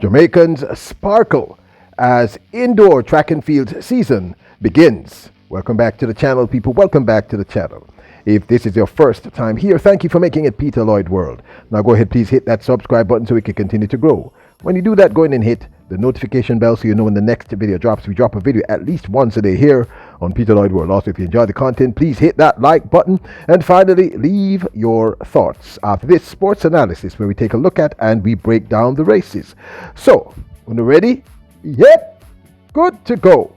Jamaicans sparkle as indoor track and field season begins. Welcome back to the channel, people. Welcome back to the channel. If this is your first time here, thank you for making it Peter Lloyd World. Now go ahead, please hit that subscribe button so we can continue to grow. When you do that, go ahead and hit the notification bell so you know when the next video drops. We drop a video at least once a day here on Peter Lloyd World. Also, if you enjoy the content, please hit that like button. And finally, leave your thoughts after this sports analysis where we take a look at and we break down the races. So, when you're ready, yep, good to go.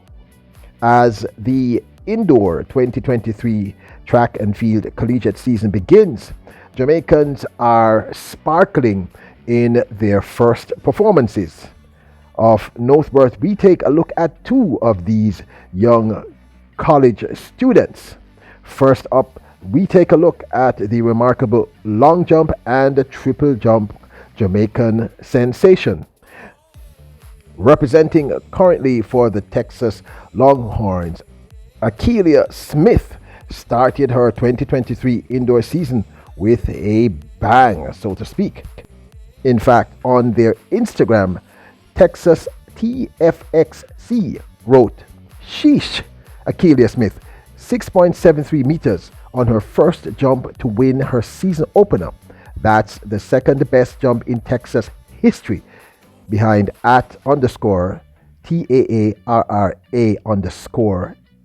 As the indoor 2023 track and field collegiate season begins, Jamaicans are sparkling in their first performances. Of noteworth, we take a look at two of these young college students. First up, we take a look at the remarkable long jump and triple jump Jamaican sensation. Representing currently for the Texas Longhorns, Ackelia Smith started her 2023 indoor season with a bang, so to speak. In fact, on their Instagram, Texas TFXC wrote, "Sheesh, Ackelia Smith, 6.73 meters on her first jump to win her season opener. That's the second best jump in Texas history, behind @_TAARRA_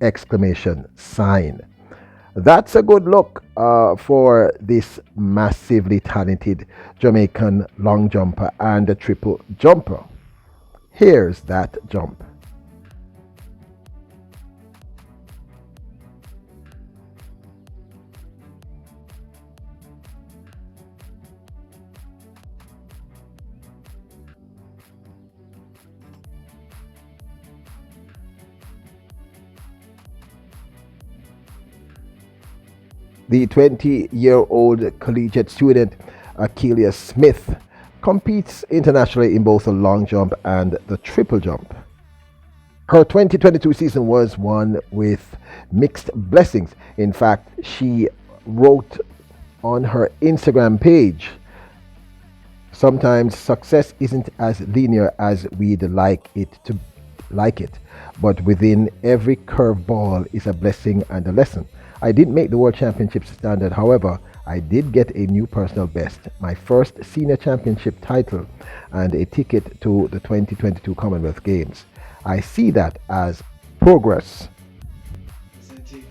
exclamation sign." That's a good look for this massively talented Jamaican long jumper and a triple jumper. Here's that jump. The 20-year-old collegiate student Ackelia Smith competes internationally in both the long jump and the triple jump. Her 2022 season was one with mixed blessings. In fact, she wrote on her Instagram page, "Sometimes success isn't as linear as we'd like it, but within every curveball is a blessing and a lesson. I didn't make the World Championship standard, however, I did get a new personal best, my first senior championship title, and a ticket to the 2022 Commonwealth Games. I see that as progress." Representing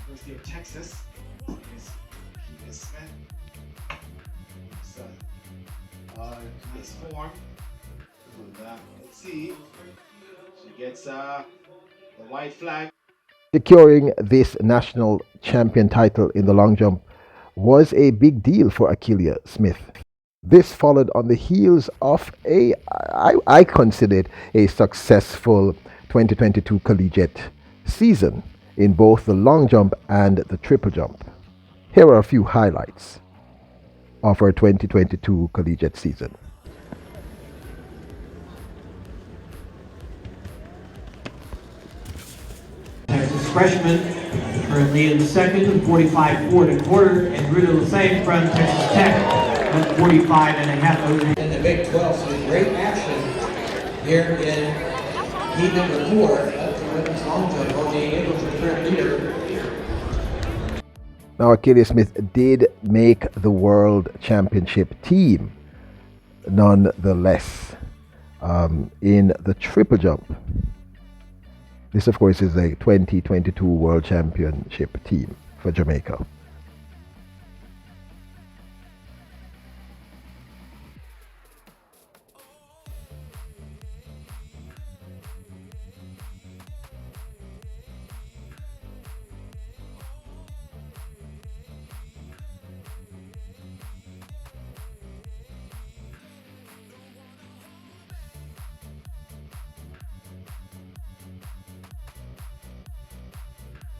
University of Texas is Ackelia Smith. So, nice form. Let's see. She gets the white flag. Securing this national champion title in the long jump was a big deal for Ackelia Smith. This followed on the heels of I considered a successful 2022 collegiate season in both the long jump and the triple jump. Here are a few highlights of her 2022 collegiate season. Texas freshman, currently in second with 45.4 1/4, and Rudy Lassane from Texas Tech at 45.5. In the Big 12, so great action here in heat number 4 of the women's long jump on the Eagles current leader. Now, Ackelia Smith did make the World Championship team, nonetheless, in the triple jump. This, of course, is a 2022 World Championship team for Jamaica.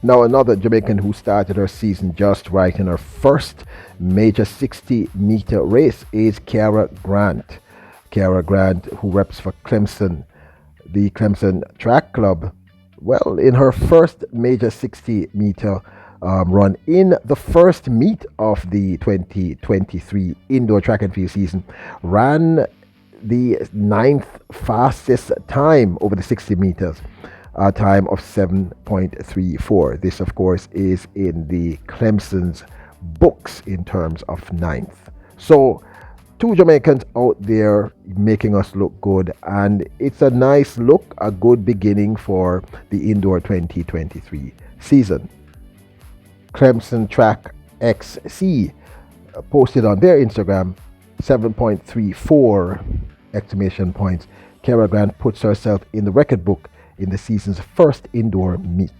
Now, another Jamaican who started her season just right in her first major 60-meter race is Kiara Grant. Kiara Grant, who reps for Clemson, the Clemson Track Club. Well, in her first major 60-meter run in the first meet of the 2023 indoor track and field season, ran the ninth fastest time over the 60 meters, a time of 7.34. This, of course, is in the Clemson's books in terms of ninth. So, two Jamaicans out there making us look good, and it's a nice look, a good beginning for the indoor 2023 season. Clemson Track XC posted on their Instagram 7.34 exclamation points. Kiara Grant puts herself in the record book in the season's first indoor meet.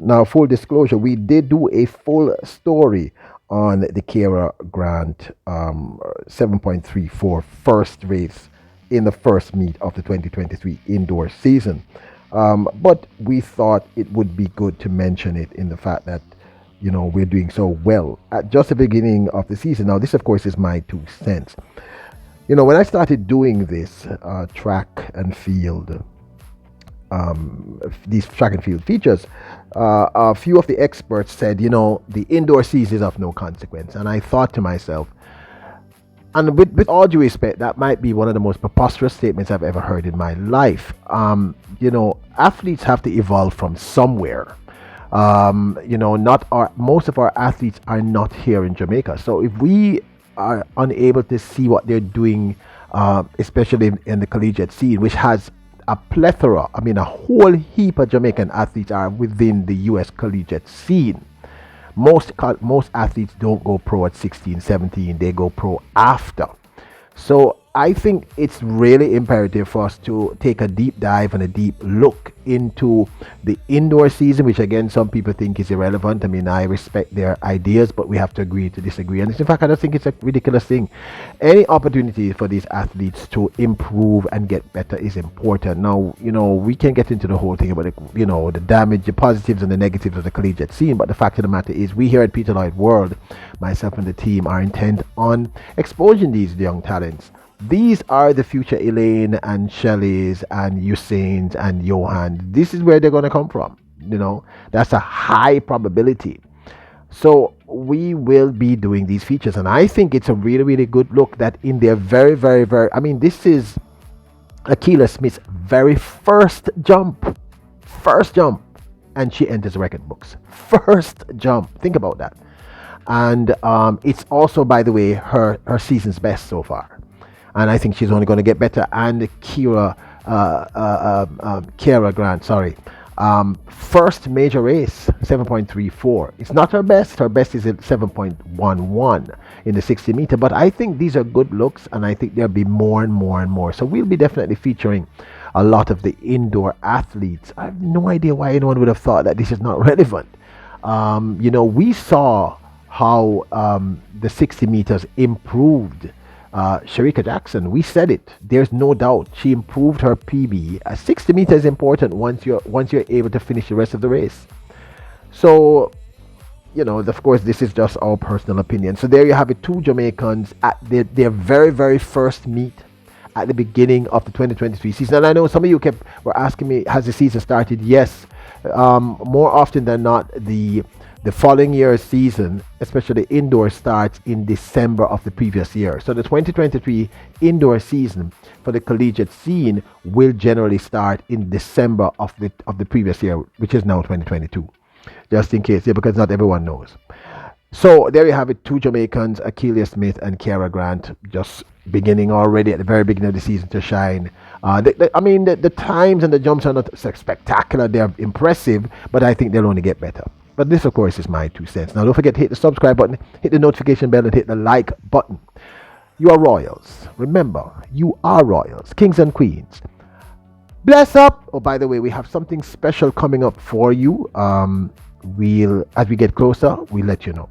Now, full disclosure, we did do a full story on the Kiara Grant 7.34 first race in the first meet of the 2023 indoor season. But we thought it would be good to mention it in the fact that, we're doing so well at just the beginning of the season. Now, this, of course, is my 2 cents. When I started doing this track and field, these track and field features, a few of the experts said, the indoor season is of no consequence. And I thought to myself, and with all due respect, that might be one of the most preposterous statements I've ever heard in my life. Athletes have to evolve from somewhere. Most of our athletes are not here in Jamaica. So if we are unable to see what they're doing, especially in the collegiate scene, which has a plethora, a whole heap of Jamaican athletes are within the U.S. collegiate scene. Most athletes don't go pro at 16, 17, they go pro after. So I think it's really imperative for us to take a deep dive and a deep look into the indoor season, which again, some people think is irrelevant. I respect their ideas, but we have to agree to disagree. And in fact, I just think it's a ridiculous thing. Any opportunity for these athletes to improve and get better is important. Now, we can get into the whole thing about the damage, the positives and the negatives of the collegiate scene, but the fact of the matter is, we here at Peter Lloyd World, myself and the team, are intent on exposing these young talents. These are the future Elaine and Shelley's and Usain's and Johan. This is where they're going to come from. That's a high probability. So we will be doing these features. And I think it's a really, really good look that in their very, very, very, this is Ackelia Smith's very first jump. And she enters record books. First jump. Think about that. And it's also, by the way, her season's best so far. And I think she's only going to get better. And Kiara Grant, first major race, 7.34. It's not her best. Her best is at 7.11 in the 60 meter. But I think these are good looks, and I think there'll be more and more and more. So we'll be definitely featuring a lot of the indoor athletes. I have no idea why anyone would have thought that this is not relevant. We saw how the 60 meters improved Sharika Jackson. We said it. There's no doubt. She improved her PB. 60 meters is important once you're able to finish the rest of the race. So, of course, this is just our personal opinion. So there you have it. Two Jamaicans at their very, very first meet at the beginning of the 2023 season. And I know some of you were asking me, has the season started? Yes. More often than not, the following year's season, especially indoor, starts in December of the previous year. So the 2023 indoor season for the collegiate scene will generally start in December of the previous year, which is now 2022. Just in case, because not everyone knows. So there you have it. Two Jamaicans, Ackelia Smith and Kiara Grant, just beginning already at the very beginning of the season to shine. The times and the jumps are not spectacular. They're impressive, but I think they'll only get better. But this, of course, is my 2 cents. Now, don't forget to hit the subscribe button, hit the notification bell, and hit the like button. You are royals. Remember, you are royals, kings and queens. Bless up. Oh, by the way, we have something special coming up for you. We'll, as we get closer, we'll let you know.